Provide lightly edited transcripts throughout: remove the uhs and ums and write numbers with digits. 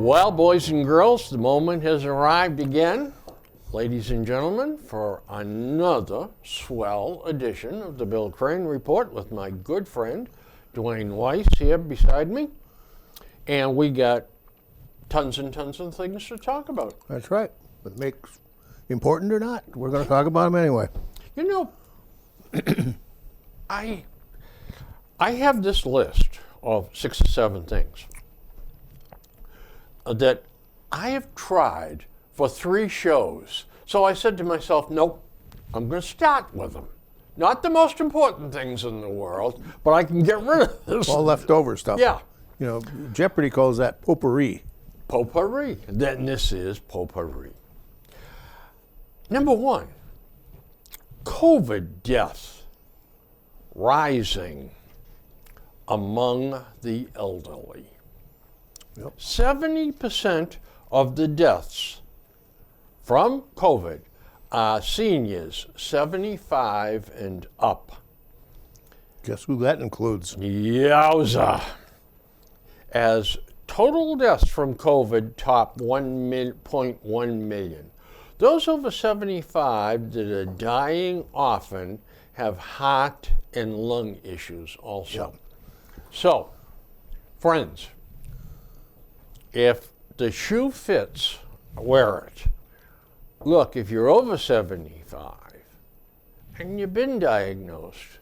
Well, boys and girls, the moment has arrived again, ladies and gentlemen, for another swell edition of the Bill Crane Report with my good friend, Dwayne Weiss, here beside me. And we got tons and tons of things to talk about. That's right. What makes important or not, we're going to talk about them anyway. You know, I have this list of 6 or 7 things that I have tried for 3 shows. So I said to myself, nope, I'm going to start with them. Not the most important things in the world, but I can get rid of this. All leftover stuff. Yeah. You know, Jeopardy calls that potpourri. Potpourri. Then this is potpourri. Number 1, COVID deaths rising among the elderly. Yep. 70% of the deaths from COVID are seniors 75 and up. Guess who that includes? Yowza. As total deaths from COVID top 1.1 million. Those over 75 that are dying often have heart and lung issues also. Yep. So, friends, if the shoe fits, wear it. Look, if you're over 75 and you've been diagnosed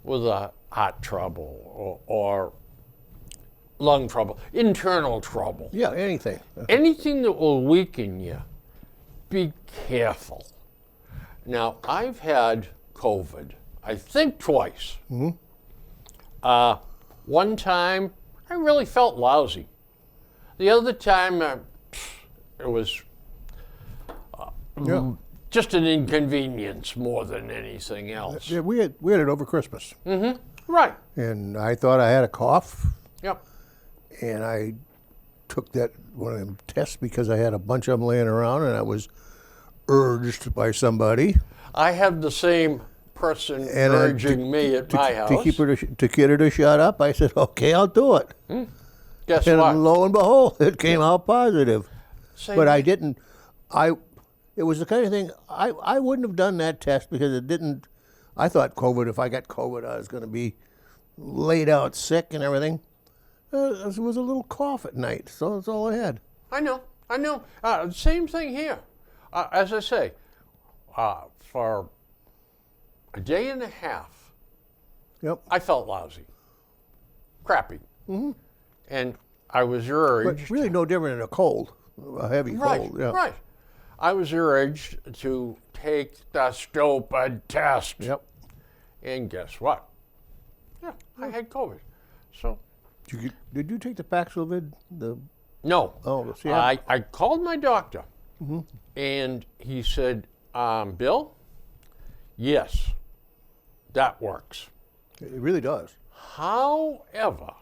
with a heart trouble or lung trouble, internal trouble, Yeah, anything. anything that will weaken you, be careful. Now, I've had COVID, I think twice. One time, I really felt lousy. The other time, it was Yeah. just an inconvenience more than anything else. Yeah, we had it over Christmas. Right. And I thought I had a cough, Yep. and I took that one of them tests because I had a bunch of them laying around, and I was urged by somebody. I have the same person And urging me at my house. to get her to shut up. I said, okay, I'll do it. Guess And what? lo and behold, it came out positive. Same But I didn't. It was the kind of thing I wouldn't have done that test because it didn't. I thought COVID. If I got COVID, I was going to be laid out sick and everything. It was a little cough at night, so that's all I had. I know. Same thing here. As I say, for a day and a half, Yep. I felt lousy, crappy, and I was urged. But really, no different than a cold, a heavy Right, cold. Yeah. right. I was urged to take the stupid test. Yep. And guess what? Yeah, I had COVID. So, Did you take the Paxlovid? no. Oh, see, I called my doctor, and he said, Bill, yes, that works. it really does. However,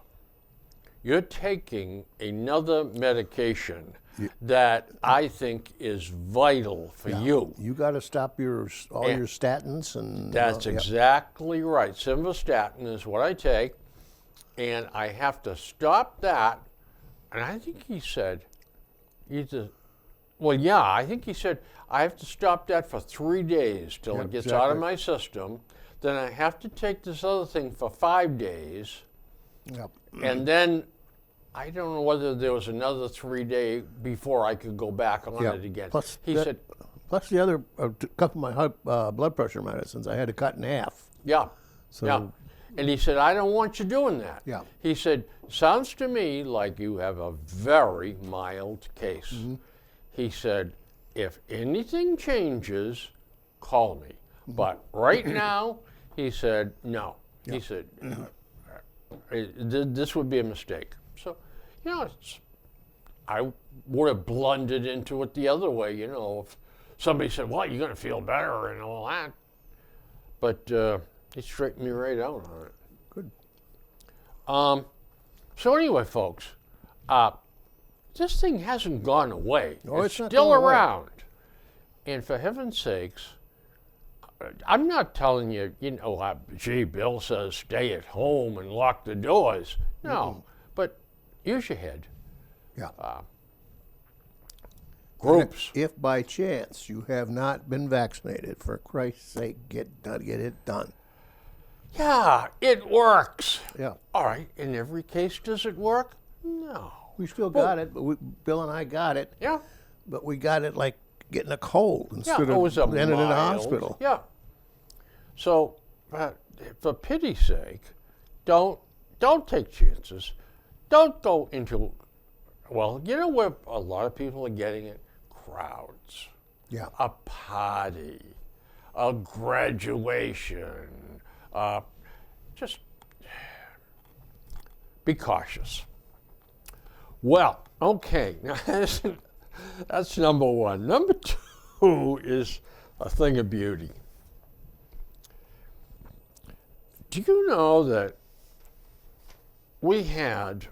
you're taking another medication that I think is vital for you. You got to stop all Yeah. your statins and. That's yeah. exactly right. Simvastatin is what I take, and I have to stop that. And I think he said, I think he said, I have to stop that for 3 days till Yeah, it gets out of exactly. my system. Then I have to take this other thing for 5 days. Yep. And then I don't know whether there was another 3-day before I could go back on Yeah. it again. Plus He that- said, Plus the other couple of my blood pressure medicines, I had to cut in half. yeah, So yeah. And he said, I don't want you doing that. Yeah. He said, sounds to me like you have a very mild case. He said, if anything changes, call me. But right now, he said, no. He said, this would be a mistake. So, I would have blundered into it the other way, if somebody said, well, you're going to feel better and all that. But he straightened me right out on it. Good. So anyway, folks, this thing hasn't gone away. No, it's it's not still going away. around. And for heaven's sakes, I'm not telling you, gee, Bill says stay at home and lock the doors. No, but use your head. Yeah. Groups. If by chance you have not been vaccinated, for Christ's sake, get it done. Yeah, it works. Yeah. All right, in every case, does it work? No. We still got it, but Bill and I got it. Yeah. But we got it like getting a cold Yeah, instead it was a of ending in a mild- hospital. Yeah. So, for pity's sake, don't take chances. Don't go into, well, you know where a lot of people are getting it? Crowds. Yeah. A party, a graduation. Just be cautious. Well, okay, now that's number one. Number two is a thing of beauty. Do you know that we had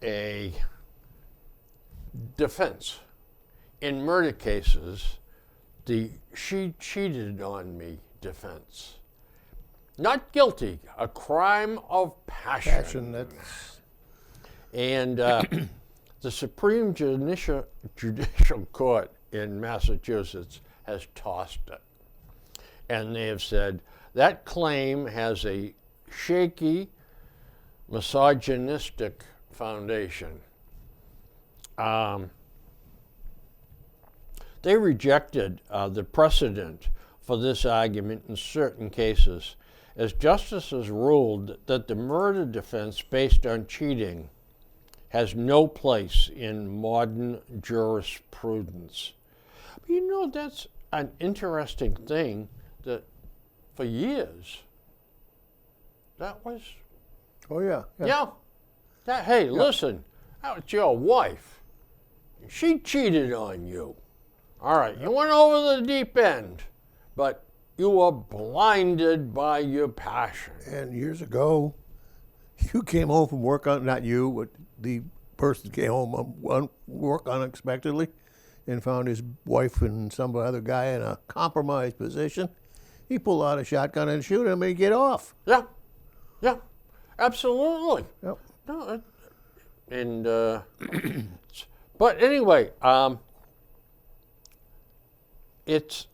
a defense in murder cases, the "she cheated on me" defense? Not guilty, a crime of Passion, that's And the Supreme Judicial Court in Massachusetts has tossed it. And they have said that claim has a shaky, misogynistic foundation. They rejected the precedent for this argument in certain cases, as justices ruled that the murder defense based on cheating has no place in modern jurisprudence. But you know, that's an interesting thing that for years, that was, oh yeah. hey, listen, that was your wife. She cheated on you. All right, you went over the deep end, but you were blinded by your passion. And years ago, you came home from work, not you, but the person came home from work unexpectedly and found his wife and some other guy in a compromised position. He pulled out a shotgun and shoot him and he'd get off. Yeah, absolutely. Yep. No, and but anyway, it's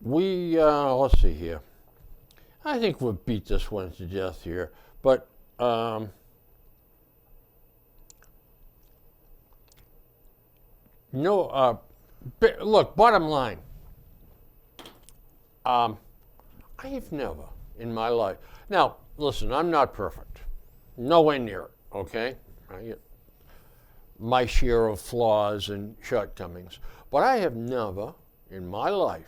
let's see here. I think we've beat this one to death here, but look, bottom line. I have never in my life. Now, listen, I'm not perfect. Nowhere near it, okay? I get my share of flaws and shortcomings. But I have never in my life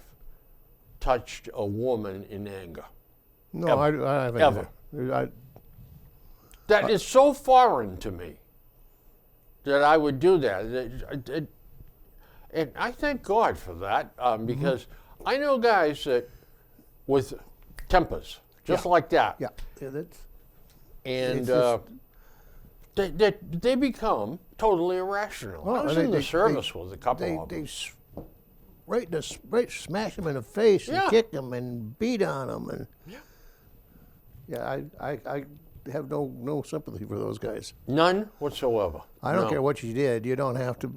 touched a woman in anger. No, Ever. I haven't. Ever. Either. That is so foreign to me that I would do that. And I thank God for that because I know guys that with tempers, just like that. Yeah, that's. And It's they become totally irrational. Well, I was in the service with a couple of them. Right, smash them in the face and Yeah. kick them and beat on them and. Yeah, I have no sympathy for those guys. None whatsoever. I don't No. care what she did. You don't have to.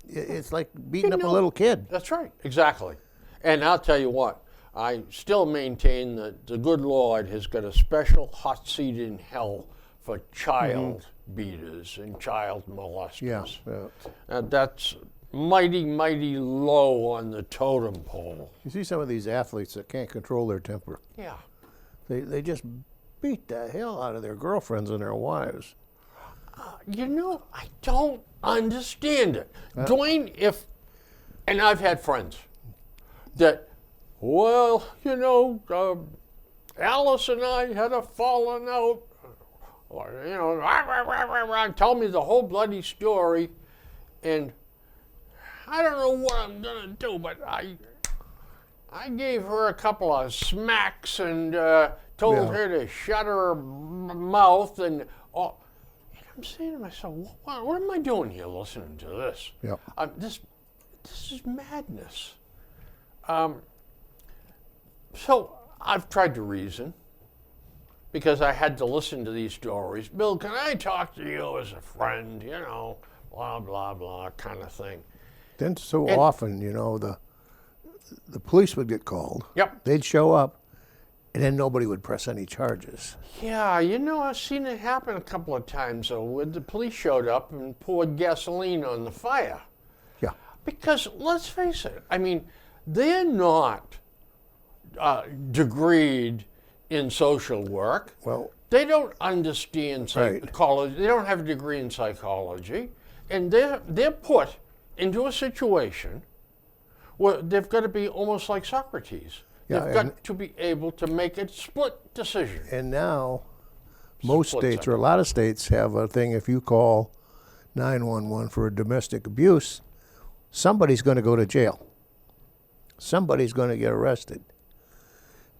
It's like beating You up a know- little kid. That's right, exactly. And I'll tell you what, I still maintain that the good Lord has got a special hot seat in hell for child beaters and child molesters. Yeah. That's mighty, mighty low on the totem pole. You see some of these athletes that can't control their temper. Yeah. They just beat the hell out of their girlfriends and their wives. You know, I don't understand it. Dwayne, and I've had friends that, well, you know, Alice and I had a falling out, or, you know, tell me the whole bloody story, and I don't know what I'm gonna do, but I gave her a couple of smacks and told Yeah. her to shut her mouth and all. And I'm saying to myself, what am I doing here listening to this? Yep. This is madness. So I've tried to reason, because I had to listen to these stories. Bill, can I talk to you as a friend? You know, blah, blah, blah, kind of thing. Then so often, the police would get called. Yep. They'd show up, and then nobody would press any charges. Yeah, I've seen it happen a couple of times, though, where the police showed up and poured gasoline on the fire. Yeah. Because, let's face it, I mean, they're not degreed in social work. Well, They don't understand Right. psychology. They don't have a degree in psychology. And they're put into a situation where they've got to be almost like Socrates. Yeah, They've got to be able to make a split decision. and now most Split states, or a lot of states, have a thing. If you call 911 for a domestic abuse, somebody's going to go to jail. Somebody's going to get arrested.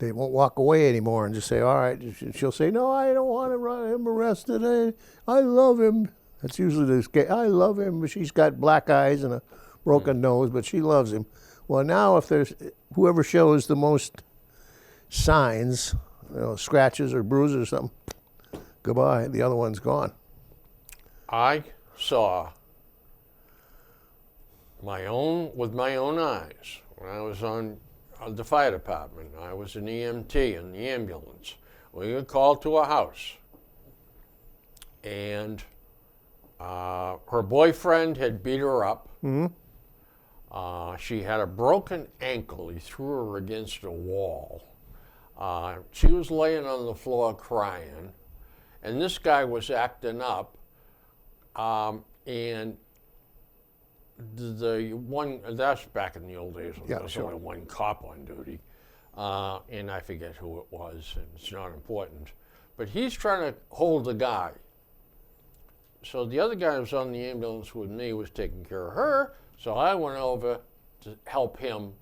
They won't walk away anymore and just say, all right. She'll say, no, I don't want him arrested. I love him. That's usually this case. I love him, but she's got black eyes and a broken nose, but she loves him. Well, now if there's whoever shows the most signs, scratches or bruises or something, goodbye. The other one's gone. I saw with my own eyes when I was on the fire department. I was an EMT in the ambulance. We got called to a house, and her boyfriend had beat her up. Mm-hmm. She had a broken ankle. He threw her against a wall. She was laying on the floor crying, and this guy was acting up. And the one, that's back in the old days when Yeah, there was sure. only one cop on duty, and I forget who it was, and it's not important. But he's trying to hold the guy. So the other guy who was on the ambulance with me was taking care of her, so I went over to help him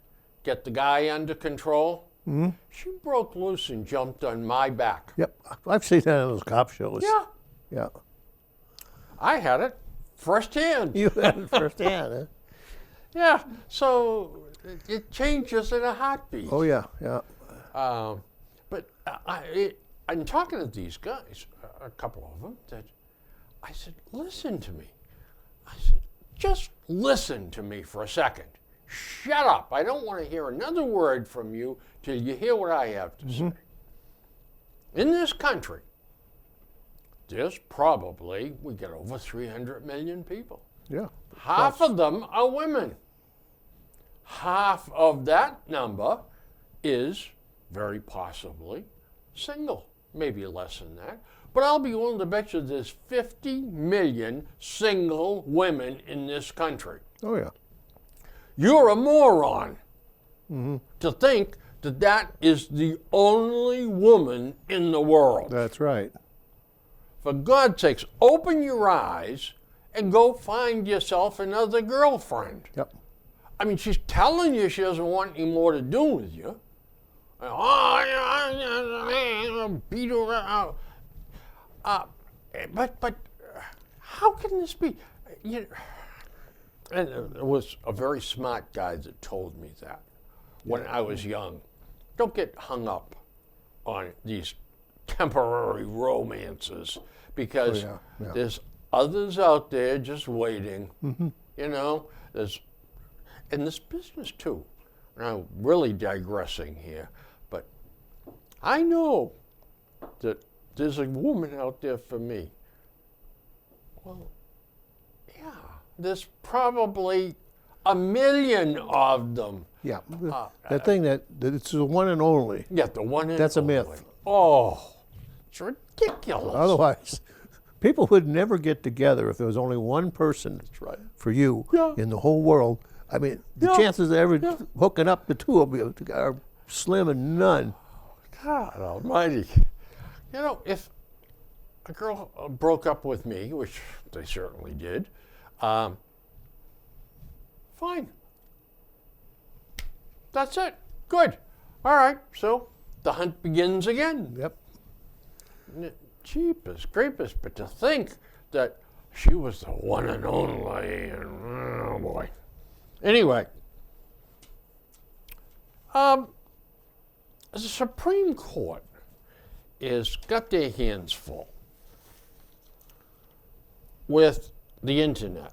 get the guy under control. Mm-hmm. She broke loose and jumped on my back. Yep. I've seen that on those cop shows. Yeah, Yeah. I had it firsthand. You had it firsthand, huh? Yeah, so it changes in a heartbeat. Oh, yeah, yeah. But I'm talking to these guys, a couple of them, that I said, listen to me. I said, just listen to me for a second. Shut up. I don't want to hear another word from you till you hear what I have to say. In this country, there's probably, we get over 300 million people. Yeah. Half of them are women. Half of that number is very possibly single, maybe less than that. But I'll be willing to bet you there's 50 million single women in this country. Oh, yeah. You're a moron to think that that is the only woman in the world. That's right. For God's sakes, open your eyes and go find yourself another girlfriend. Yep. I mean, she's telling you she doesn't want any more to do with you. Oh, beat her out. But how can this be? And it was a very smart guy that told me that when I was young. Don't get hung up on these temporary romances because yeah. there's others out there just waiting. There's in this business too. And I'm really digressing here, but I know that there's a woman out there for me. Well, yeah, there's probably a million of them. Yeah. That thing that it's the one and only. Yeah, the one and That's a only. myth. Oh, it's ridiculous. Otherwise, people would never get together if there was only one person right. for you Yeah. in the whole world. I mean, the Yeah. chances of ever hooking up the two of you are slim and none. God almighty. If a girl broke up with me, which they certainly did, fine. That's it. Good. All right. So the hunt begins again. Yep. Jeepers creepers. But to think that she was the one and only, and oh boy. Anyway, the Supreme Court is got their hands full with the internet,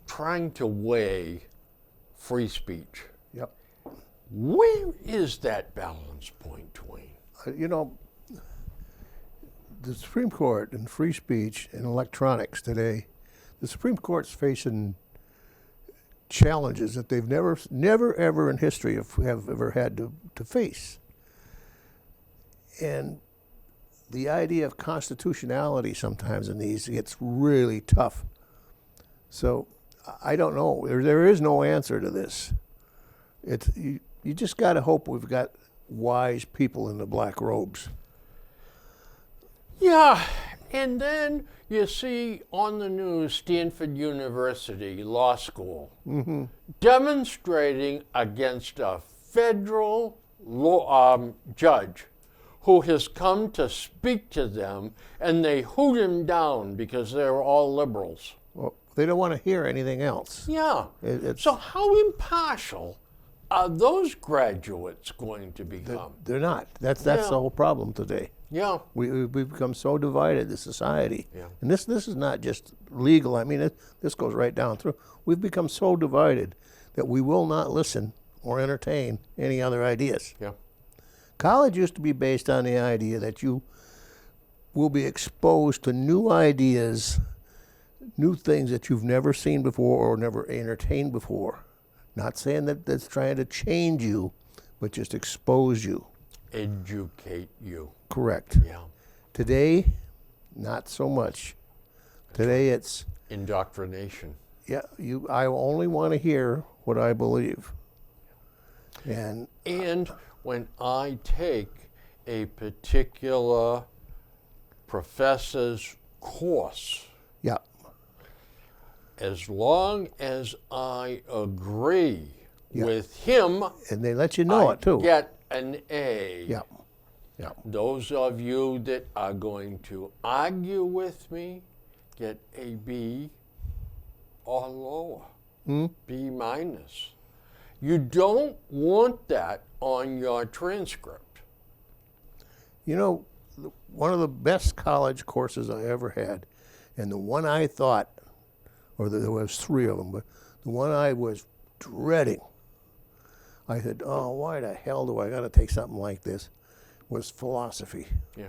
trying to weigh free speech. Yep. Where is that balance point, Dwayne? You know, the Supreme Court and free speech and electronics today, the Supreme Court's facing challenges that they've never ever in history have ever had to face. And the idea of constitutionality sometimes in these gets really tough. So I don't know. There is no answer to this. It's you just got to hope we've got wise people in the black robes. Yeah, and then you see on the news Stanford University Law School demonstrating against a federal law, judge who has come to speak to them, and they hoot him down because they're all liberals. Well, they don't want to hear anything else. Yeah. So how impartial are those graduates going to become? They're not. That's Yeah. the whole problem today. Yeah. We've become so divided, the society. Yeah. And this is not just legal. I mean, this goes right down through. We've become so divided that we will not listen or entertain any other ideas. Yeah. College used to be based on the idea that you will be exposed to new ideas, new things that you've never seen before or never entertained before. Not saying that that's trying to change you, but just expose you. Educate you. Correct. Yeah. Today, not so much. Today it's, Indoctrination. yeah, I only want to hear what I believe. And when I take a particular professor's course, yeah, as long as I agree Yeah. with him, and they let you know I it too. get an A. Yeah. Yeah. Those of you that are going to argue with me get a B or lower, B minus. You don't want that on your transcript. You know, one of the best college courses I ever had, and the one I thought, or there was three of them, but the one I was dreading, I said, oh, why the hell do I got to take something like this, was philosophy. Yeah.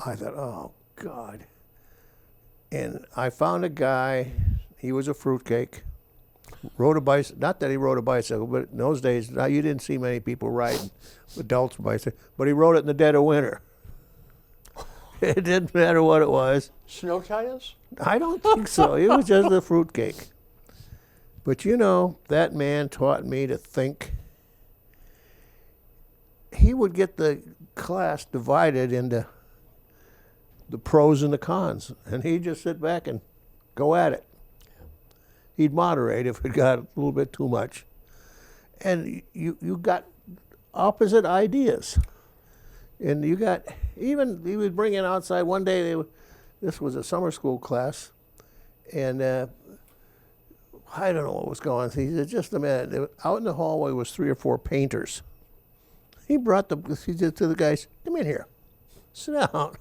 I thought, oh, God. And I found a guy, he was a fruitcake, rode a bicycle, not that he rode a bicycle, but in those days, now you didn't see many people riding adults bicycles, but he rode it in the dead of winter. It didn't matter what it was. Snow tires? I don't think so. It was just a fruitcake. But you know, that man taught me to think. He would get the class divided into the pros and the cons, and he'd just sit back and go at it. He'd moderate if it got a little bit too much. And you got opposite ideas. And you got, even, he would bring in outside, one day, this was a summer school class, and I don't know what was going on. He said, just a minute, out in the hallway was 3 or 4 painters. He said to the guys, come in here, sit down.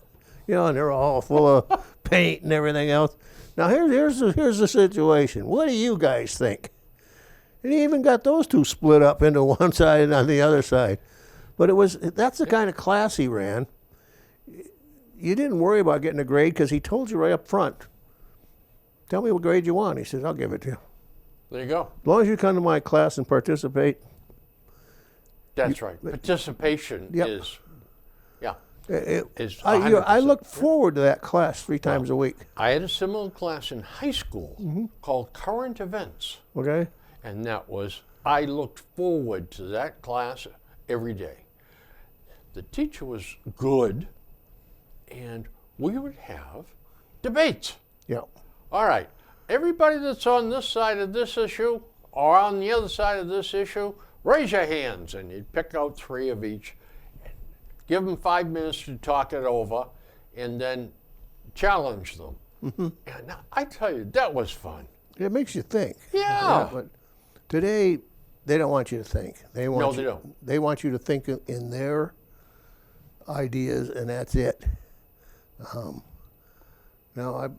You know, and they're all full of paint and everything else. Now here's the situation. What do you guys think? And he even got those two split up into one side and on the other side. But that's the kind of class he ran. You didn't worry about getting a grade because he told you right up front. Tell me what grade you want. He says, I'll give it to you. There you go. As long as you come to my class and participate. That's right. Participation Yep. is, yeah. is I 100%. look forward to that class 3 times a week. I had a similar class in high school called Current Events. Okay? And that was, I looked forward to that class every day. The teacher was good, and we would have debates. Yeah. All right, everybody that's on this side of this issue or on the other side of this issue, raise your hands, and you'd pick out 3 of each, give them 5 minutes to talk it over, and then challenge them. And I tell you, that was fun. It makes you think. Yeah. But today, they don't want you to think. They want No, you, they don't. They want you to think in their ideas, and that's it. Now,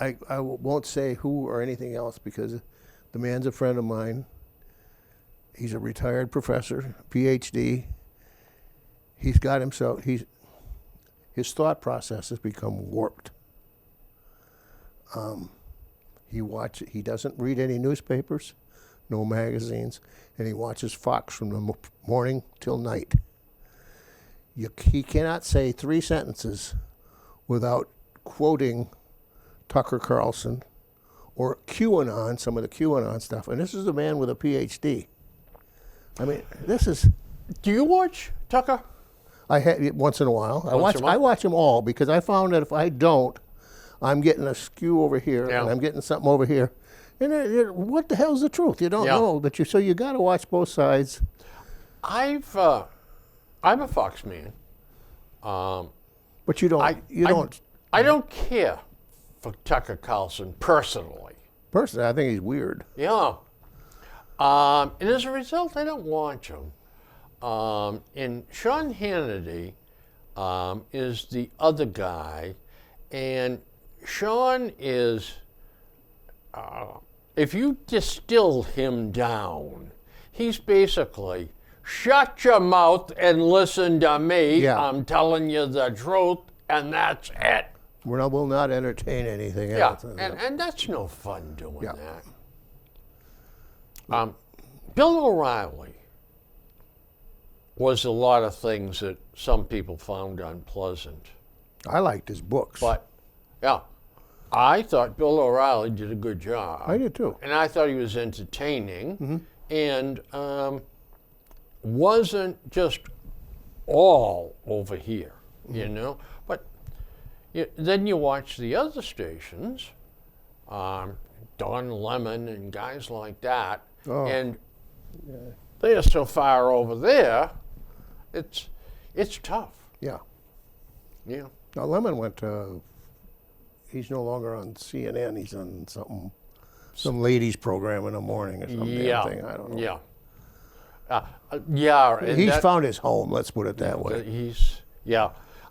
I won't say who or anything else because the man's a friend of mine. He's a retired professor, PhD. He's got himself. His thought process has become warped. He doesn't read any newspapers, no magazines, and he watches Fox from the morning till night. He cannot say 3 sentences without quoting Tucker Carlson or QAnon, some of the QAnon stuff. And this is a man with a PhD. I mean, this is. Do you watch Tucker? I have once in a while. Once in a while? I watch them all because I found that if I don't, I'm getting a skew over here Yeah. and I'm getting something over here. And what the hell's the truth? You don't Yeah. know that so you got to watch both sides. I'm a Fox man. But you don't. I don't care for Tucker Carlson personally. Personally, I think he's weird. Yeah. And as a result, I don't watch him. And Sean Hannity is the other guy. And Sean is, if you distill him down, he's basically, shut your mouth and listen to me. Yeah. I'm telling you the truth, and that's it. We'll not entertain anything Yeah, else. and that's no fun doing Yeah. that. Bill O'Reilly was a lot of things that some people found unpleasant. I liked his books. But, yeah, I thought Bill O'Reilly did a good job. I did too. And I thought he was entertaining and wasn't just all over here, you know? But then you watch the other stations, Don Lemon and guys like that, and they're so far over there, it's tough. Yeah. Yeah. Now Lemon went to. He's no longer on CNN. He's on some ladies program in the morning or something. Yeah. Thing. I don't know. Yeah. Yeah. And He's found his home. Let's put it that way.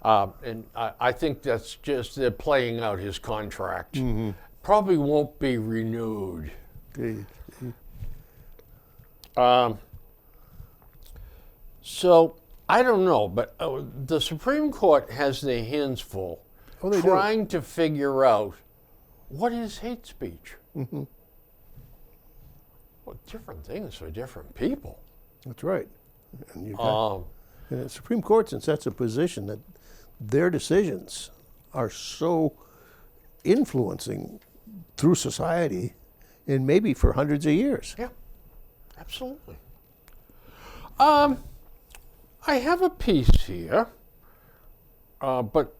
And I think that's just they're playing out his contract. Probably won't be renewed. So I don't know, but the Supreme Court has their hands full They trying to figure out what is hate speech. Well, different things for different people. That's right. And the Supreme Court sets a position that their decisions are so influencing through society and maybe for hundreds of years. Yeah, absolutely. I have a piece here, but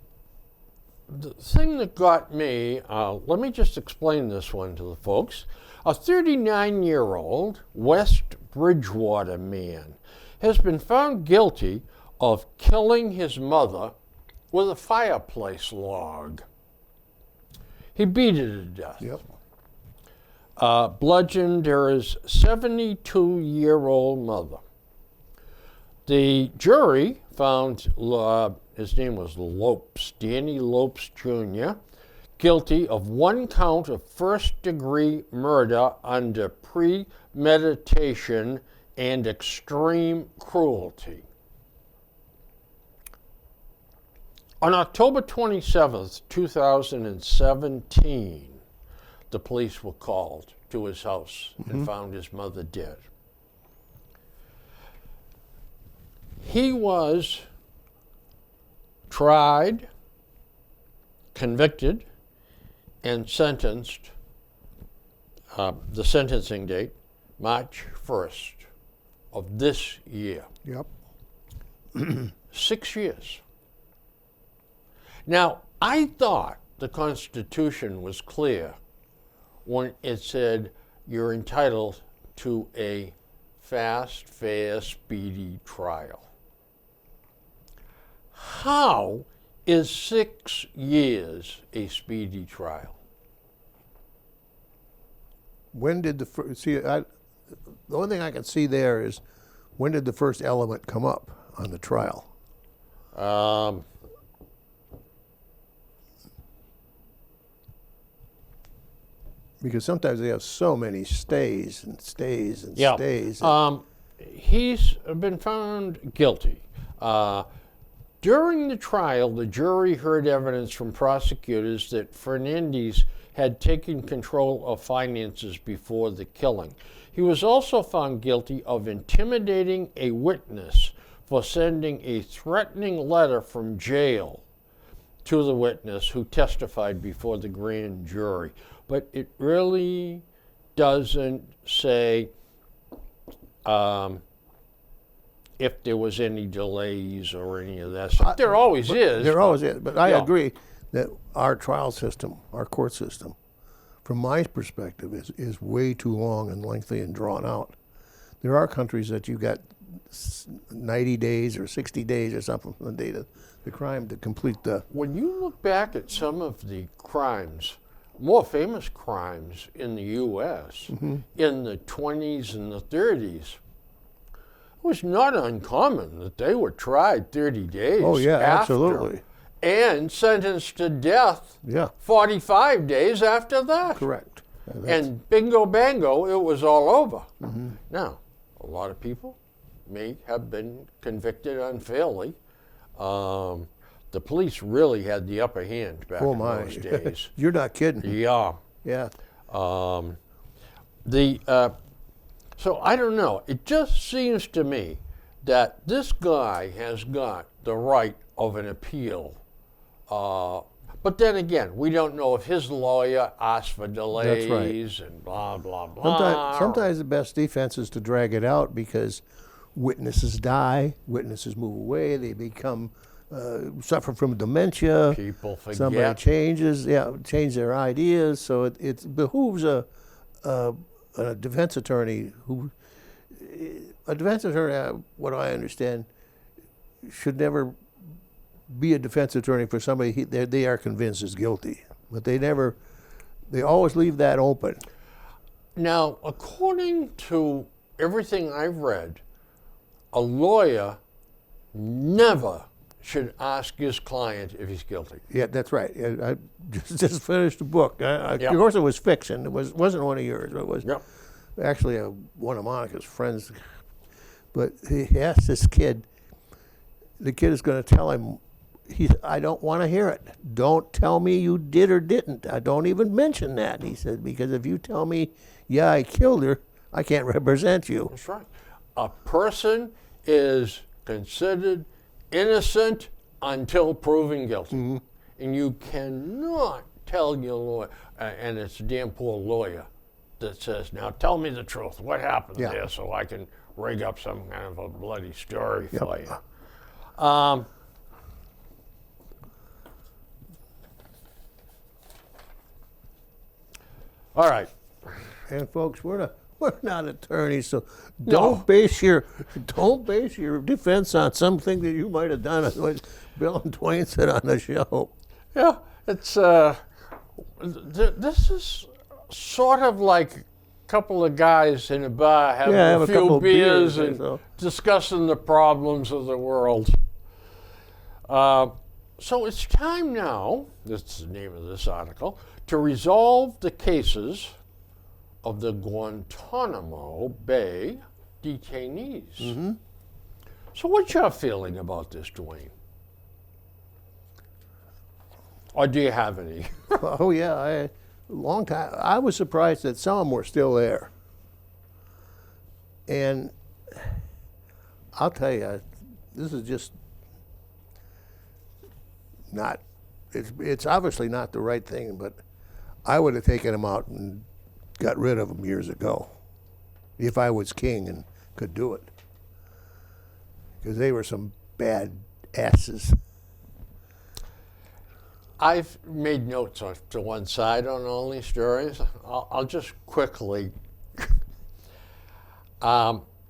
the thing that got me, let me just explain this one to the folks. A 39-year-old West Bridgewater man has been found guilty of killing his mother with a fireplace log. He beat her to death. Yep. Bludgeoned her 72-year-old mother. The jury found his name was Lopes, Danny Lopes Jr., guilty of 1 count of first-degree murder under premeditation and extreme cruelty. On October 27th, 2017, the police were called to his house and found his mother dead. He was tried, convicted, and sentenced, the sentencing date, March 1st of this year. Yep. 6 years. Now, I thought the Constitution was clear when it said you're entitled to a fast, fair, speedy trial. How is 6 years a speedy trial? When did the first, the only thing I can see there is when did the first element come up on the trial? Because sometimes they have so many stays and stays and Yeah. stays. He's been found guilty. During the trial, the jury heard evidence from prosecutors that Fernandez had taken control of finances before the killing. He was also found guilty of intimidating a witness for sending a threatening letter from jail to the witness who testified before the grand jury. But it really doesn't say if there was any delays or any of that stuff. There always is. There always is. But I Yeah. agree that our trial system, our court system, from my perspective, is way too long and lengthy and drawn out. There are countries that you got 90 days or 60 days or something from the date of the crime to complete the. When you look back at some of the crimes, more famous crimes in the U.S. In the 20s and the 30s, it was not uncommon that they were tried 30 days Oh, yeah, after absolutely. and sentenced to death Yeah, 45 days after that. correct. And bingo bango, it was all over. Now, a lot of people may have been convicted unfairly. The police really had the upper hand back Oh in my, those days. you're not kidding. Yeah. Yeah. So I don't know. It just seems to me that this guy has got the right of an appeal. But then again, we don't know if his lawyer asked for delays and blah, blah, blah. Sometimes the best defense is to drag it out because witnesses die, witnesses move away, they become suffer from dementia. People forget. Somebody change their ideas. So it behooves a defense attorney what I understand, should never be a defense attorney for somebody they are convinced is guilty. But they always leave that open. Now, according to everything I've read, a lawyer never should ask his client if he's guilty. Yeah, that's right. I just finished the book. Of Yep. course, it was fiction. It wasn't one of yours. It was Yep. actually one of Monica's friends. But he asked this kid. The kid is going to tell him, I don't want to hear it. Don't tell me you did or didn't. I don't even mention that. He said, because if you tell me, yeah, I killed her, I can't represent you. That's right. A person is considered innocent until proven guilty. And you cannot tell your lawyer, and it's a damn poor lawyer that says, now tell me the truth. What happened Yeah. there so I can rig up some kind of a bloody story for you. All right. And folks, we're not attorneys, so No. don't base your defense on something that you might have done. As Bill and Dwayne said on the show. Yeah, it's this is sort of like a couple of guys in a bar having Yeah, have a a few couple of beers beers, and so. discussing the problems of the world. So it's time now, that's the name of this article, to resolve the cases of the Guantanamo Bay detainees. So what's your feeling about this, Dwayne? Or do you have any? Oh yeah, long time. I was surprised that some of them were still there. And I'll tell you, this is just not. It's obviously not the right thing, but I would have taken them out and got rid of them years ago, if I was king and could do it, because they were some bad asses. I've made notes off to one side on all these stories. I'll just quickly.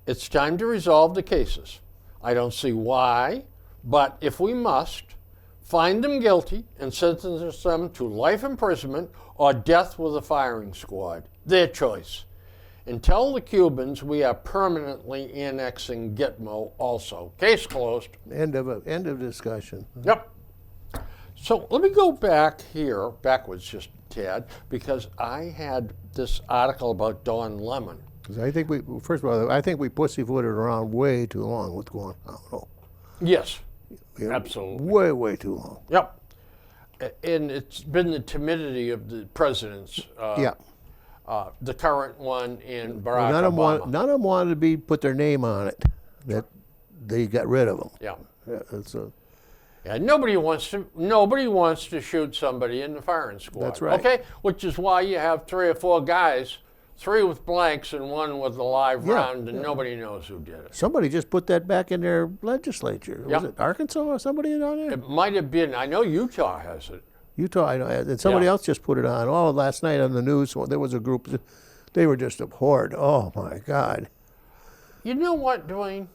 It's time to resolve the cases. I don't see why, but if we must, find them guilty and sentence them to life imprisonment or death with a firing squad. Their choice. and tell the Cubans we are permanently annexing Gitmo also. Case closed. End of discussion. Yep. So let me go backwards just a tad, because I had this article about Don Lemon. 'Cause I think first of all, I think we pussyfooted around way too long with going, I don't know. Yes, Yeah, absolutely. Way too long. Yep. And it's been the timidity of the presidents. Yeah. The current one in Barack None of Obama. them wanted to put their name on it. That they got rid of them. Yeah. Yeah, Nobody wants to shoot somebody in the firing squad. That's right. Okay, which is why you have 3 or 4 guys, 3 with blanks and 1 with a live round, and nobody knows who did it. somebody just put that back in their legislature. Yeah. Was it Arkansas or somebody down there? It might have been. I know Utah has it. Utah, I know, and somebody Yeah. else just put it on. Oh, last night on the news, there was a group. They were just abhorred. Oh my God. You know what, Dwayne?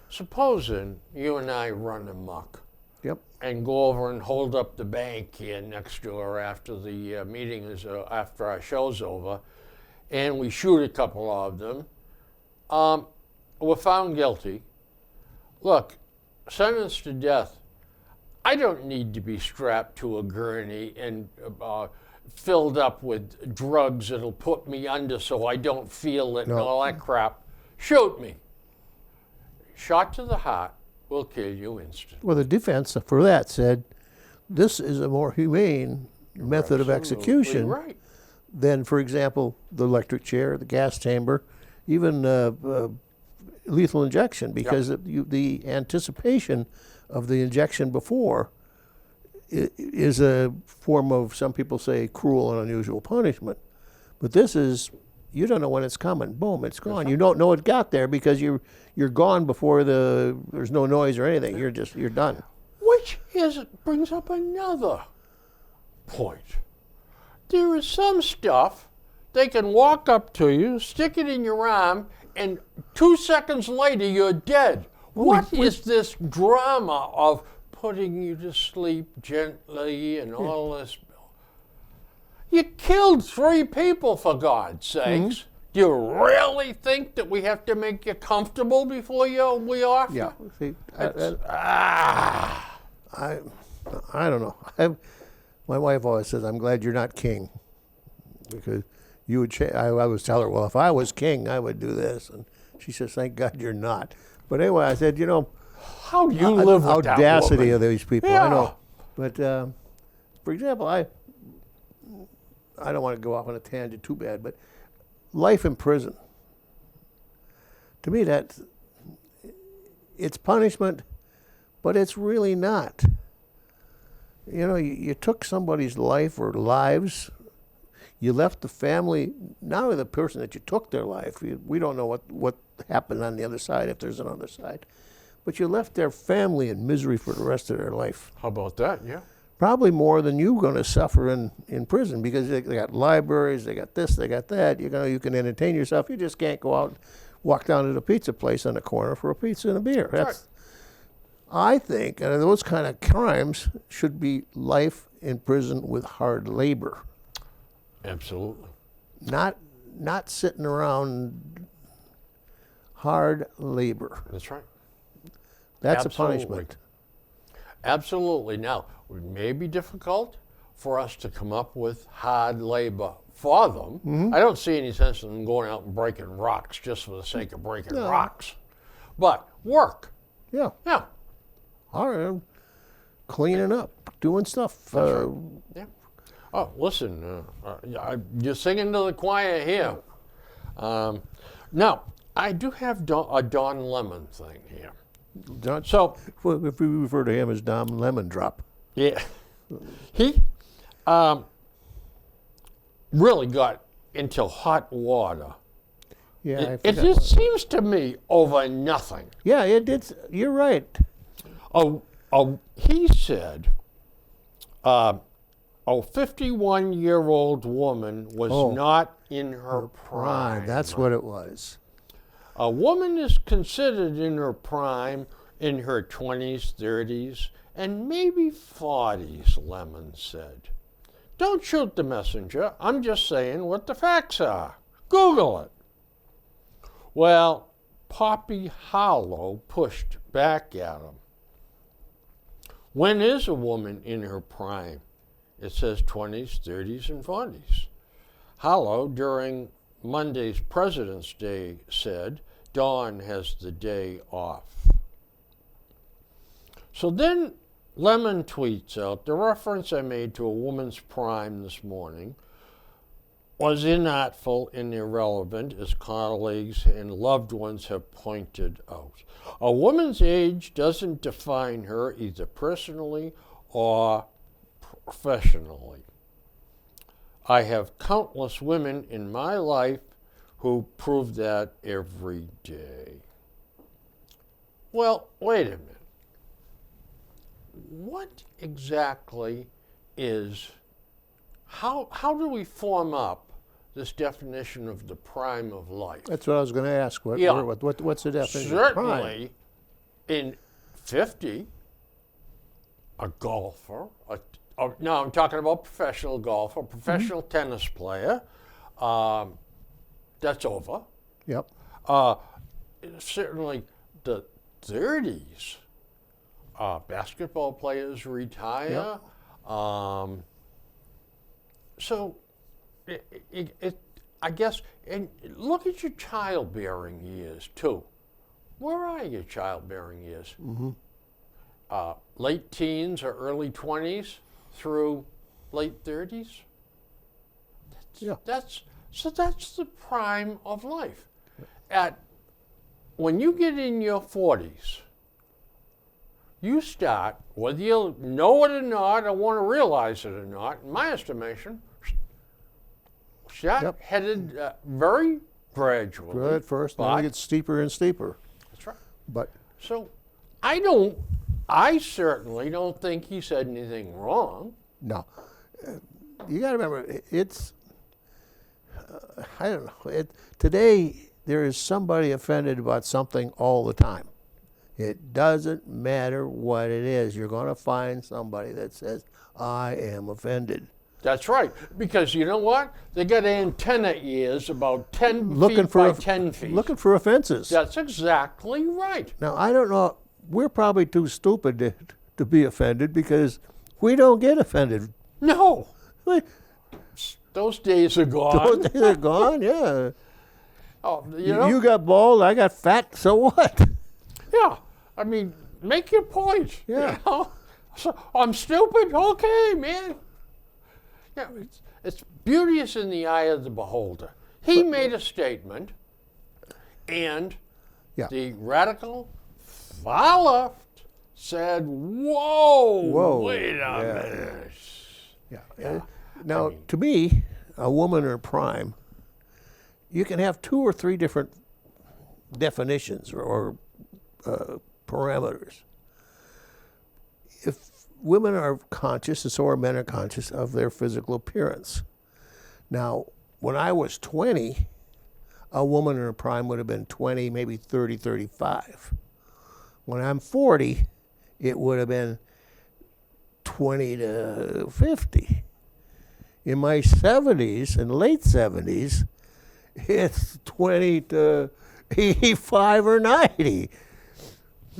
Supposing you and I run amok Yep. and go over and hold up the bank here next door after the meeting is after our show's over, and we shoot a couple of them. We're found guilty. Look, sentenced to death. I don't need to be strapped to a gurney and filled up with drugs that'll put me under so I don't feel it and all that crap. Shoot me. Shot to the heart will kill you instantly. Well, the defense for that said, this is a more humane method of execution Right. than, for example, the electric chair, the gas chamber, even lethal injection, because the anticipation of the injection before is a form of, some people say, cruel and unusual punishment. But this is, you don't know when it's coming. Boom, it's gone. You don't know it got there because you're gone before there's no noise or anything. You're done. Which brings up another point. There is some stuff they can walk up to you, stick it in your arm, and 2 seconds later you're dead. What is this drama of putting you to sleep gently and all this? You killed 3 people, for God's sakes. Do you really think that we have to make you comfortable before we off you? Yeah. See, I don't know. My wife always says, "I'm glad you're not king," because you would. I always tell her, "Well, if I was king, I would do this," and she says, "Thank God you're not." But anyway, I said, how do you live with that audacity woman? of these people. Yeah. I know. But for example, I don't want to go off on a tangent too bad, but life in prison. To me, it's punishment, but it's really not. You took somebody's life or lives. You left the family, not only the person that you took their life, we don't know what happened on the other side, if there's an other side, but you left their family in misery for the rest of their life. How about that? Yeah. Probably more than you're going to suffer in prison, because they got libraries, they got this, they got that. You can entertain yourself. You just can't go out, walk down to the pizza place on the corner for a pizza and a beer. That's, I think those kind of crimes should be life in prison with hard labor. Absolutely. Not sitting around. Hard labor. That's right. That's Absolutely. a punishment. Absolutely. Now, it may be difficult for us to come up with hard labor for them. I don't see any sense in them going out and breaking rocks just for the sake of breaking rocks. But work. Yeah. Yeah. Hard. Cleaning up, doing stuff. Yeah. Oh, listen, you're singing to the choir here. Now, I do have a Don Lemon thing here. So, if we refer to him as Don Lemon Drop. yeah, he really got into hot water. Yeah, It just seems to me over nothing. Yeah, it did. You're right. He said a 51-year-old woman was not in her prime. That's what it was. A woman is considered in her prime in her 20s, 30s, and maybe 40s, Lemon said. Don't shoot the messenger. I'm just saying what the facts are. Google it. Well, Poppy Hollow pushed back at him. When is a woman in her prime? It says 20s, 30s, and 40s. Hollow, during Monday's President's Day, said Dawn has the day off. So then Lemon tweets out, the reference I made to a woman's prime this morning was inartful and irrelevant, as colleagues and loved ones have pointed out. A woman's age doesn't define her either personally or professionally. I have countless women in my life who prove that every day. Well, wait a minute. What exactly is, how do we form up this definition of the prime of life? That's what I was going to ask. What's the definition of prime? Certainly, in 50, a golfer, now I'm talking about professional golfer, professional tennis player, that's over. Yep. Certainly the 30s, basketball players retire. Yep. So I guess, and look at your childbearing years too. Where are your childbearing years? Late teens or early 20s through late 30s? That's the prime of life. When you get in your 40s, you start, whether you know it or not, or want to realize it or not, in my estimation, headed very gradually. Good at first, then it gets steeper and steeper. That's right. But So I certainly don't think he said anything wrong. no, you got to remember, it's, I don't know, today there is somebody offended about something all the time. It doesn't matter what it is. You're going to find somebody that says, I am offended. That's right, because you know what? They got antenna ears about 10 Looking feet for by 10 feet. Looking for offenses. That's exactly right. Now, I don't know, we're probably too stupid to be offended because we don't get offended. No, We- those days are gone. Those days are gone, yeah. Oh, you know? You got bald, I got fat, so what? Yeah, I mean, make your point. Yeah. You know? So, I'm stupid? Okay, man. Yeah, it's beauty is in the eye of the beholder. He made a statement, and Yeah. the radical far left said, whoa, wait a minute. Yeah. Now, to me, a woman in her prime, you can have 2 or 3 different definitions or parameters. If women are conscious, and so are men are conscious of their physical appearance. Now, when I was 20, a woman in her prime would have been 20, maybe 30, 35. When I'm 40, it would have been 20 to 50. In my 70s and late 70s, it's 20 to 85 or 90.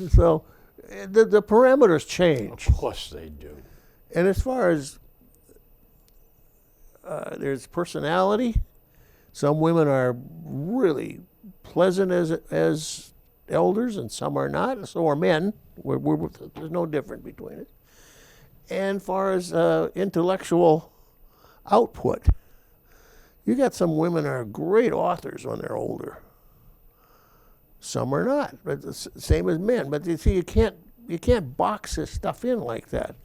So the parameters change. Of course they do. And as far as there's personality, some women are really pleasant as elders, and some are not. So are men. There's no difference between it. And as far as intellectual output, you got some women are great authors when they're older. Some are not, but the same as men. But you see, you can't box this stuff in like that.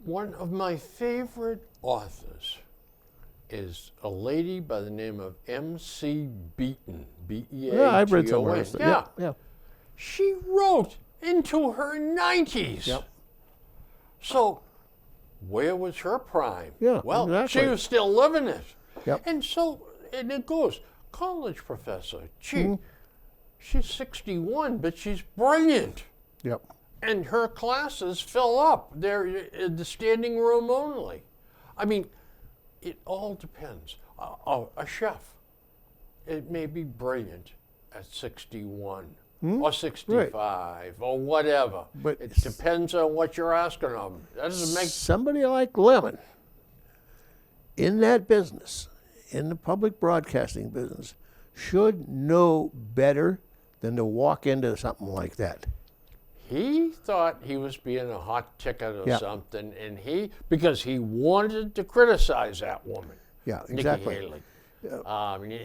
One of my favorite authors is a lady by the name of M.C. Beaton, B-E-A-T-O-N. Yeah, I've read some of her stuff. Yeah. She wrote into her 90s. Yep. So, where was her prime? Yeah, well, exactly. she was still living it. Yep. And so, and it goes, college professor, she's 61, but she's brilliant. Yep. And her classes fill up. They're in the standing room only. I mean, it all depends. A chef, it may be brilliant at 61 or 65 or whatever. But it depends on what you're asking them. That doesn't make somebody like Lemon in that business, in the public broadcasting business, should know better than to walk into something like that. He thought he was being a hot ticket or Yeah. something, and because he wanted to criticize that woman, Yeah, exactly. Nikki Haley.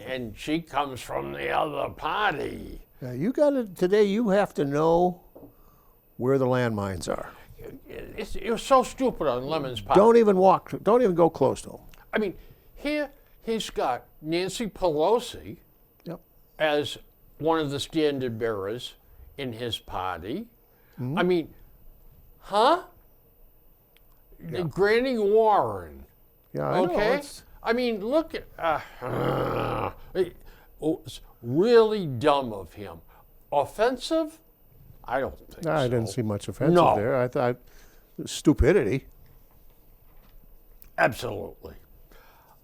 And she comes from the other party. You got to today. You have to know where the landmines are. It was so stupid on Lemon's part. Don't even walk. Don't even go close to them. I mean, here he's got Nancy Pelosi Yep. as one of the standard bearers in his party. I mean, huh? Granny Warren. Yeah, I know. Okay? It's- I mean, look at. It's really dumb of him. Offensive? I don't think so. I didn't see much offensive No. there. I thought stupidity. Absolutely.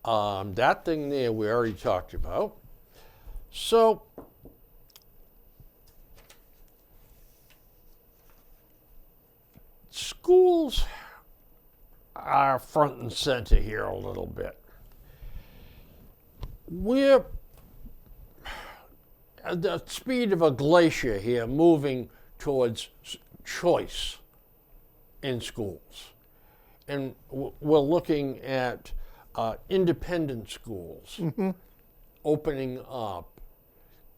That thing there we already talked about. So, schools are front and center here a little bit. We're at the speed of a glacier here, moving towards choice in schools. And we're looking at independent schools opening up.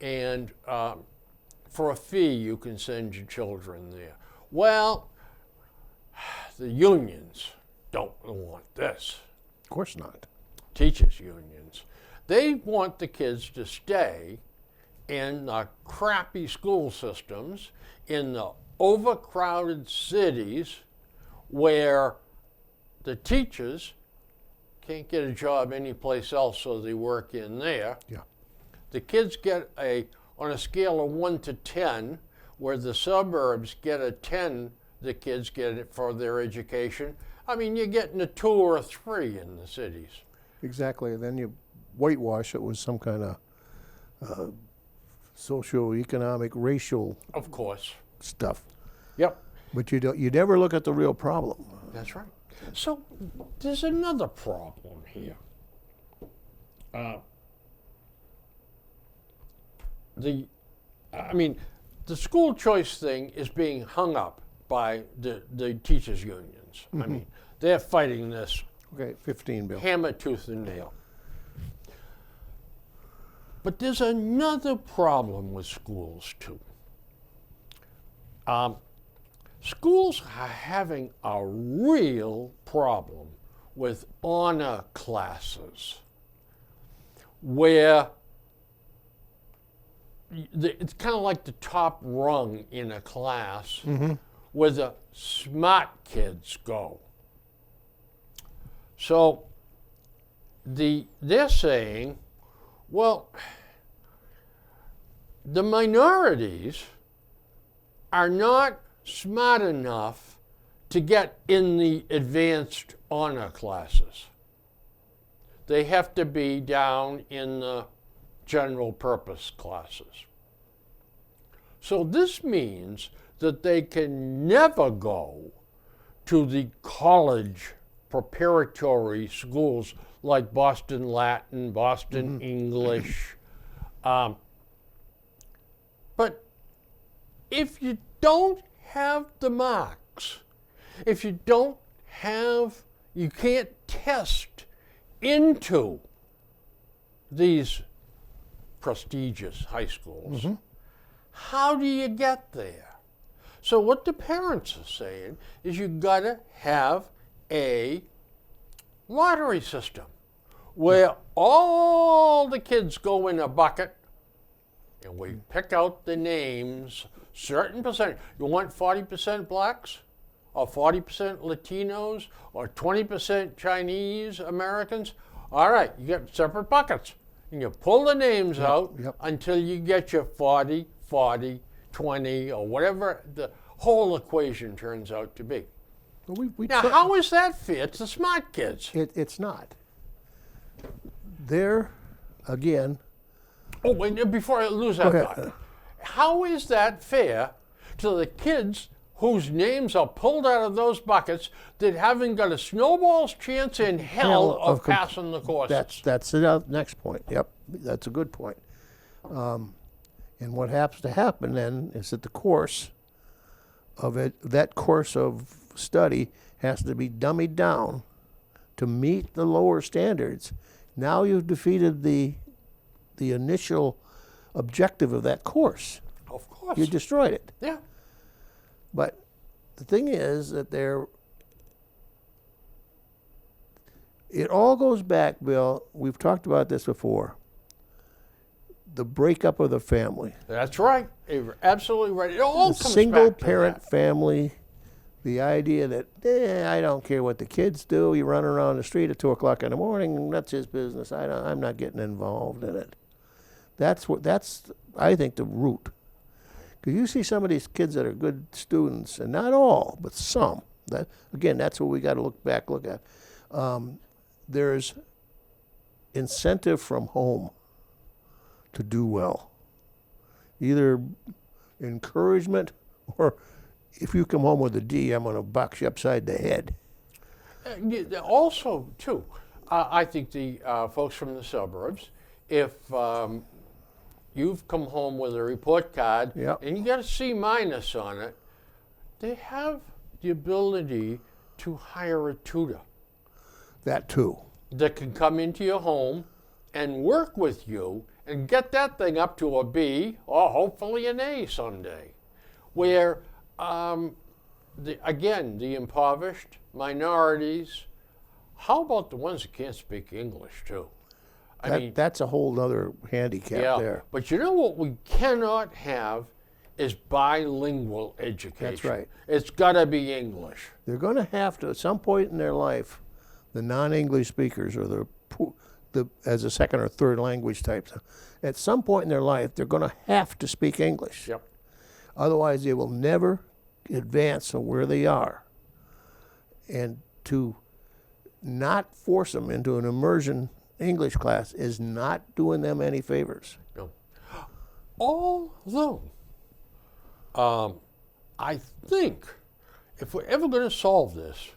And for a fee, you can send your children there. Well, the unions don't want this. Of course not. Teachers' unions. They want the kids to stay in the crappy school systems, in the overcrowded cities where the teachers can't get a job anyplace else, so they work in there. Yeah. The kids get on a scale of 1 to 10, where the suburbs get a 10, the kids get it for their education. I mean, you're getting a 2 or a 3 in the cities. Exactly. And then you whitewash it with some kind of socio-economic, racial Of course. stuff. Yep. But you never look at the real problem. That's right. So there's another problem here. The school choice thing is being hung up by the teachers' unions. I mean, they're fighting this Okay, 15, Bill. hammer, tooth, and nail. But there's another problem with schools, too. Schools are having a real problem with honor classes, where it's kind of like the top rung in a class where the smart kids go. So they're saying, well, the minorities are not smart enough to get in the advanced honor classes. They have to be down in the general purpose classes. So this means that they can never go to the college preparatory schools like Boston Latin, Boston English. But if you don't have the marks, if you can't test into these prestigious high schools, how do you get there? So what the parents are saying is you gotta have a lottery system where all the kids go in a bucket and we pick out the names, certain percentage. You want 40% blacks or 40% Latinos or 20% Chinese Americans? All right, you get separate buckets. And you pull the names out until you get your 40, 40, 20, or whatever the whole equation turns out to be. Now, how is that fair to smart kids? It's not. There, again, Oh, wait, before I lose that ahead. thought, how is that fair to the kids whose names are pulled out of those buckets that haven't got a snowball's chance in hell of passing the courses? That's the next point. Yep, that's a good point. And what happens to happen then is that the course of it, that course of study has to be dummied down to meet the lower standards. Now you've defeated the initial objective of that course. Of course. You destroyed it. Yeah. But the thing is that it all goes back, Bill. We've talked about this before. The breakup of the family. That's right. You're absolutely right. It all The comes single back to parent that. family. The idea that I don't care what the kids do. You run around the street at 2:00 in the morning. That's his business. I'm not getting involved in it. That's I think the root. Because you see some of these kids that are good students, and not all, but some. That's what we got to look at. There's incentive from home to do well. Either encouragement, or if you come home with a D, I'm going to box you upside the head. Also, too, I think the folks from the suburbs, if you've come home with a report card Yep. and you got a C- on it, they have the ability to hire a tutor That too. that can come into your home and work with you and get that thing up to a B or hopefully an A someday. Where, the impoverished, minorities, how about the ones that can't speak English too? That's a whole other handicap there. But you know what we cannot have is bilingual education. That's right. It's got to be English. They're going to have to, at some point in their life, the non-English speakers or the as a second or third language types, at some point in their life, they're going to have to speak English. Yep. Otherwise, they will never advance from where they are. And to not force them into an immersion English class is not doing them any favors. No. Although, I think if we're ever going to solve this,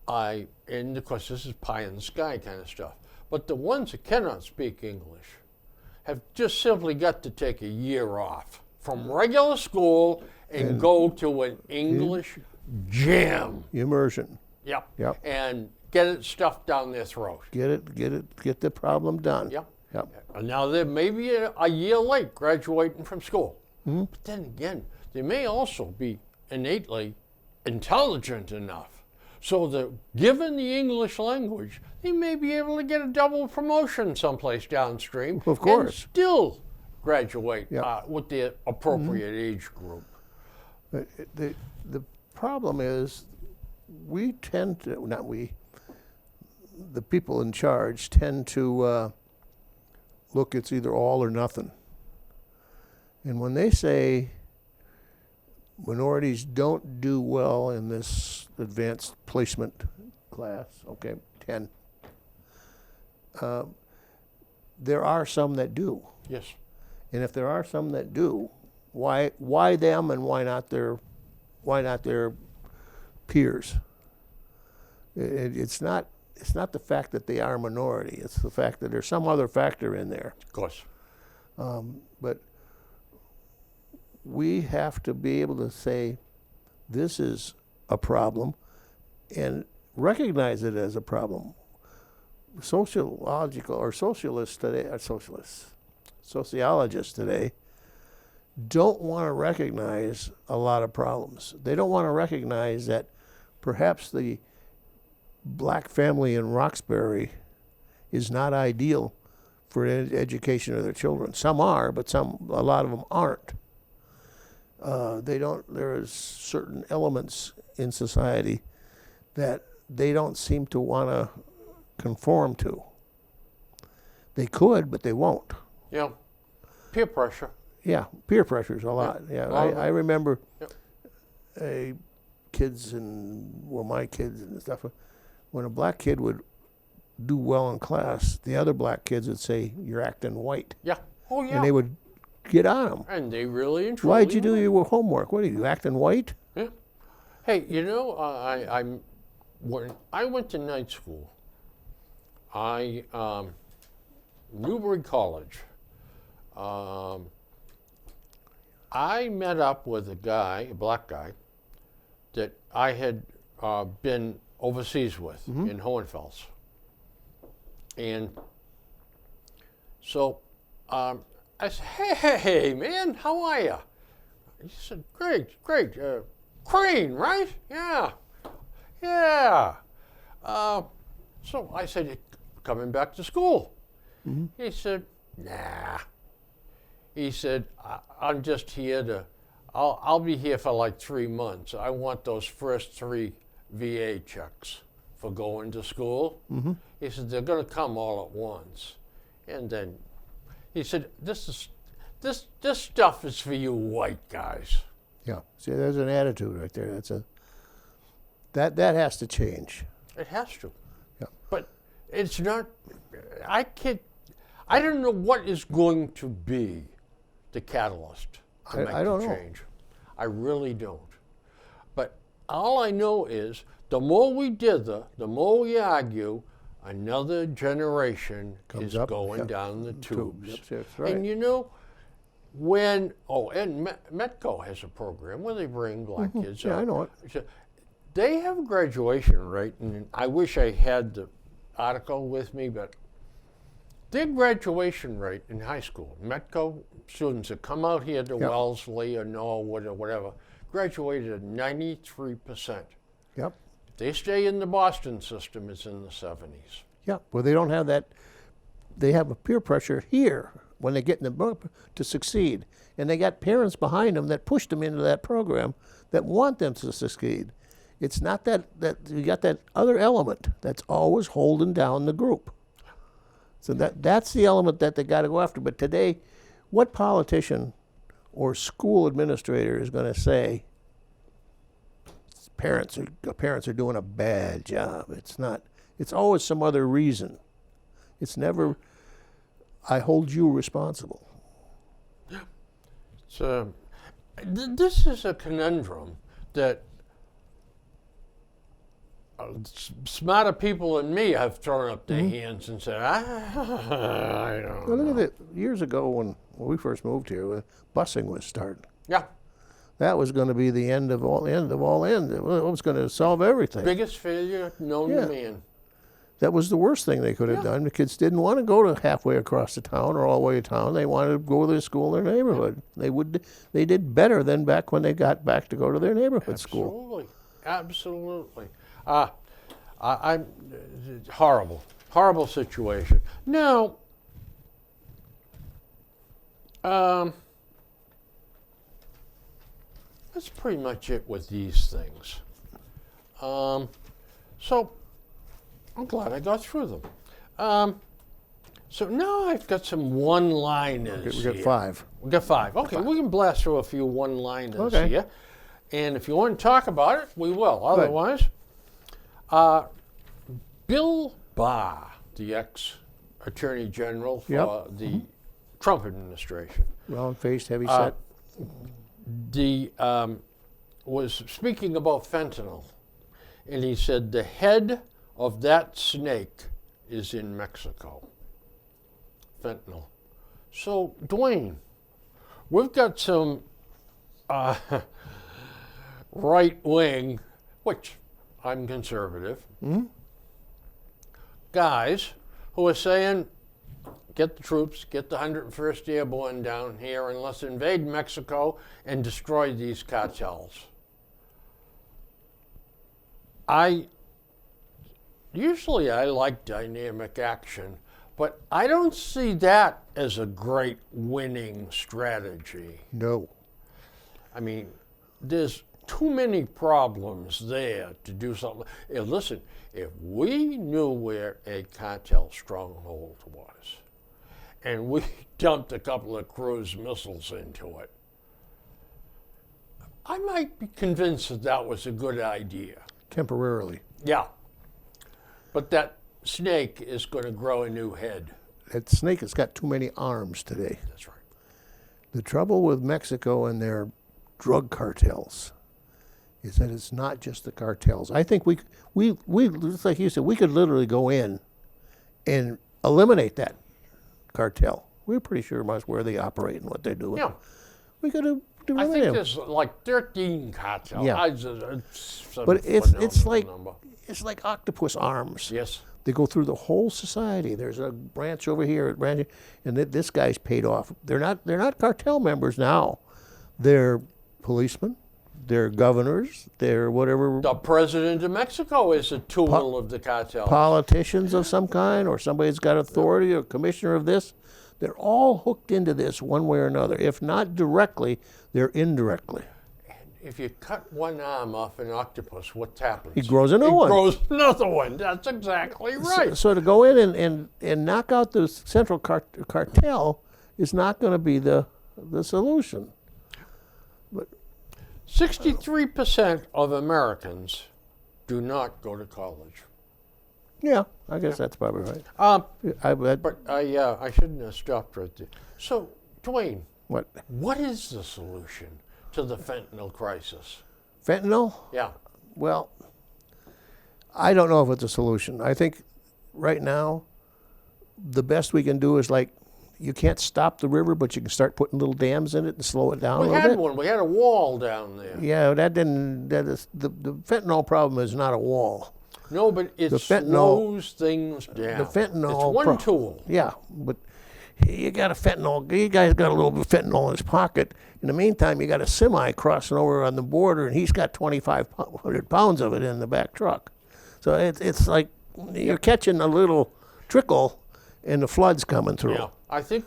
and of course this is pie in the sky kind of stuff, but the ones that cannot speak English have just simply got to take a year off from regular school and go to an English gym. Immersion. Yep. Yep. And get it stuffed down their throat. Get the problem done. Yep. Yep. And now they may be a year late graduating from school. Mm-hmm. But then again, they may also be innately intelligent enough so that given the English language, they may be able to get a double promotion someplace downstream. Of course. And still graduate Yep. with the appropriate age group. The problem is we tend to, not we, the people in charge tend to look, it's either all or nothing. And when they say minorities don't do well in this advanced placement class, okay, 10, there are some that do. Yes. And if there are some that do, why them and why not their peers? It's not the fact that they are a minority. It's the fact that there's some other factor in there. Of course. But we have to be able to say this is a problem and recognize it as a problem. Sociologists today don't want to recognize a lot of problems. They don't want to recognize that perhaps the black family in Roxbury is not ideal for education of their children. Some are, but a lot of them aren't. There's certain elements in society that they don't seem to want to conform to. They could, but they won't. Yeah. Peer pressure. Yeah, peer pressure is a lot. Yeah, I remember my kids and stuff. When a black kid would do well in class, the other black kids would say, "You're acting white." Yeah. Oh, yeah. and they would get on them. And they really and truly Why'd you do would. your homework? What are you acting white? Yeah. Hey, you know, when I went to night school, Newbury College, I met up with a guy, a black guy, that I had been overseas with in Hohenfels. And so I said, hey, man, how are you? He said, great. Crane, right? Yeah. So I said, "You coming back to school?" He said, nah. He said, I'm just here to, I'll be here for like 3 months. I want those first 3 VA checks for going to school. He said, they're going to come all at once. And then he said, this stuff is for you white guys. Yeah. See, there's an attitude right there. That has to change. It has to. Yeah. But it's not, I don't know what is going to be the catalyst to make I don't the know. change. I really don't. But all I know is the more we dither, the more we argue, another generation Comes is up, going yep. down the tubes. Yep, that's right. And you know, and Metco has a program where they bring black kids Yeah, up. I know it. So they have a graduation rate, and I wish I had the article with me, but their graduation rate in high school, Metco students that come out here to Yep. Wellesley or Norwood or whatever, graduated at 93%. Yep. If they stay in the Boston system, it's in the 70s. Yeah. Well, they don't have that. They have a peer pressure here when they get in the book to succeed, and they got parents behind them that pushed them into that program that want them to succeed. It's not that you got that other element that's always holding down the group. So that's the element that they got to go after. But today, what politician or school administrator is going to say parents are doing a bad job? It's not. It's always some other reason. It's never, I hold you responsible. So this is a conundrum that smarter people than me have thrown up their hands and said, I don't Well, know. look at it. Years ago when we first moved here, busing was started. Yeah, That was going to be the end of all ends. It was going to solve everything. biggest failure known Yeah. to man. That was the worst thing they could have done. The kids didn't want to go to halfway across the town or all the way to town. They wanted to go to their school in their neighborhood. They did better than back when they got back to go to their neighborhood school. Absolutely. I'm horrible situation. Now, that's pretty much it with these things. So I'm glad I got through them. So now I've got some one-liners. We got here. 5. We got 5. Okay, we can blast through a few one-liners Okay. here. And if you want to talk about it, we will. Otherwise, Bill Barr, the ex-attorney general for Yep. the Trump administration, Round-faced, heavy-set. was speaking about fentanyl. And he said the head of that snake is in Mexico. Fentanyl. So, Dwayne, we've got some right wing, which I'm conservative, guys who are saying, get the troops, get the 101st Airborne down here, and let's invade Mexico and destroy these cartels. Usually I like dynamic action, but I don't see that as a great winning strategy. No. I mean, there's too many problems there to do something. Listen, if we knew where a cartel stronghold was, and we dumped a couple of cruise missiles into it, I might be convinced that that was a good idea. Temporarily. Yeah. But that snake is going to grow a new head that snake has got too many arms today. That's right. The trouble with Mexico and their drug cartels is that it's not just the cartels. I think we just like you said, we could literally go in and eliminate that cartel. We're pretty sure much where they operate and what they're doing. Yeah. We could I eliminate think them. there's like 13 cartels. Yeah. Some But it's phenomenal like number. it's like octopus arms. Yes. They go through the whole society. There's a branch over here, and this guy's paid off. They're not cartel members now. They're policemen. They're governors. They're whatever The president of Mexico is a tool of the cartel. politicians of some kind, or somebody's got authority, or commissioner of this. They're all hooked into this one way or another. If not directly, they're indirectly. If you cut one arm off an octopus, what happens? He grows a new It one. grows another one. That's exactly right. So to go in and knock out the central cartel is not going to be the solution. 63% of Americans do not go to college. Yeah, I guess that's probably right. I bet. But I shouldn't have stopped right there. So, Dwayne, What? what is the solution to the fentanyl crisis? Fentanyl? Yeah. Well, I don't know if it's a solution. I think right now, the best we can do is like, you can't stop the river, but you can start putting little dams in it and slow it down We a little had bit. one. We had a wall down there. Yeah, the fentanyl problem is not a wall. No, but it The fentanyl- slows things down. The fentanyl. It's one tool. Yeah, but you got a fentanyl. You guys got a little bit of fentanyl in his pocket. In the meantime, you got a semi crossing over on the border, and he's got 2,500 pounds of it in the back truck. So it's like you're catching a little trickle, and the flood's coming through. Yeah. I think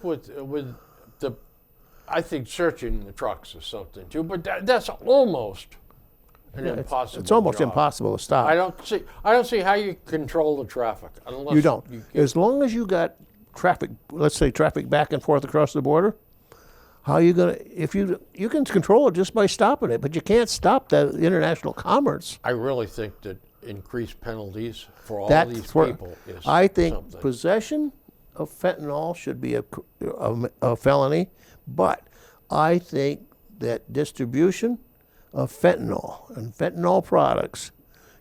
I think searching the trucks is something too, but that's almost an impossible. It's almost job. impossible to stop. I don't see how you control the traffic unless You don't. You get, As long as you got traffic, let's say traffic back and forth across the border, how are you gonna? If you can control it just by stopping it, but you can't stop the international commerce. I really think that increased penalties for all That's these where people is I think something. possession of fentanyl should be a felony, but I think that distribution of fentanyl and fentanyl products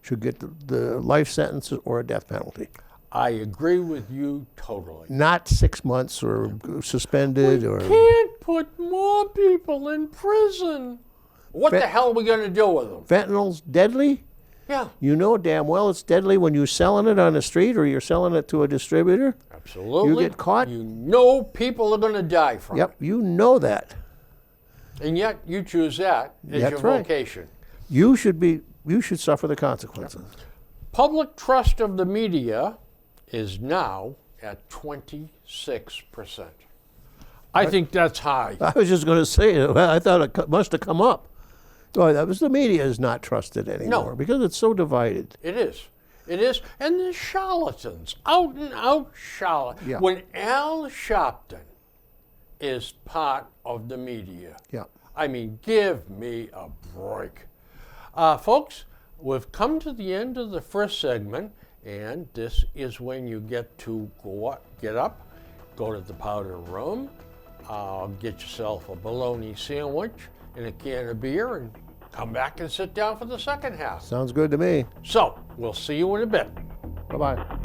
should get the life sentence or a death penalty. I agree with you totally. Not 6 months or suspended or. Can't put more people in prison. What the hell are we going to do with them? Fentanyl's deadly. Yeah, You know damn well it's deadly when you're selling it on the street or you're selling it to a distributor. absolutely. You get caught. You know people are going to die from Yep, you know that. it. And yet you choose that as That's your right. vocation. You should suffer the consequences. Public trust of the media is now at 26%. I think that's high. I was just going to say, well, I thought it must have come up. Oh, that was the media is not trusted anymore because it's so divided. It is. It is. And the charlatans, out and out charlatans. Yeah. When Al Sharpton is part of the media, Yeah. I mean, give me a break. Folks, we've come to the end of the first segment, and this is when you get to get up, go to the powder room, get yourself a bologna sandwich and a can of beer, and come back and sit down for the second half. Sounds good to me. So, we'll see you in a bit. Bye-bye.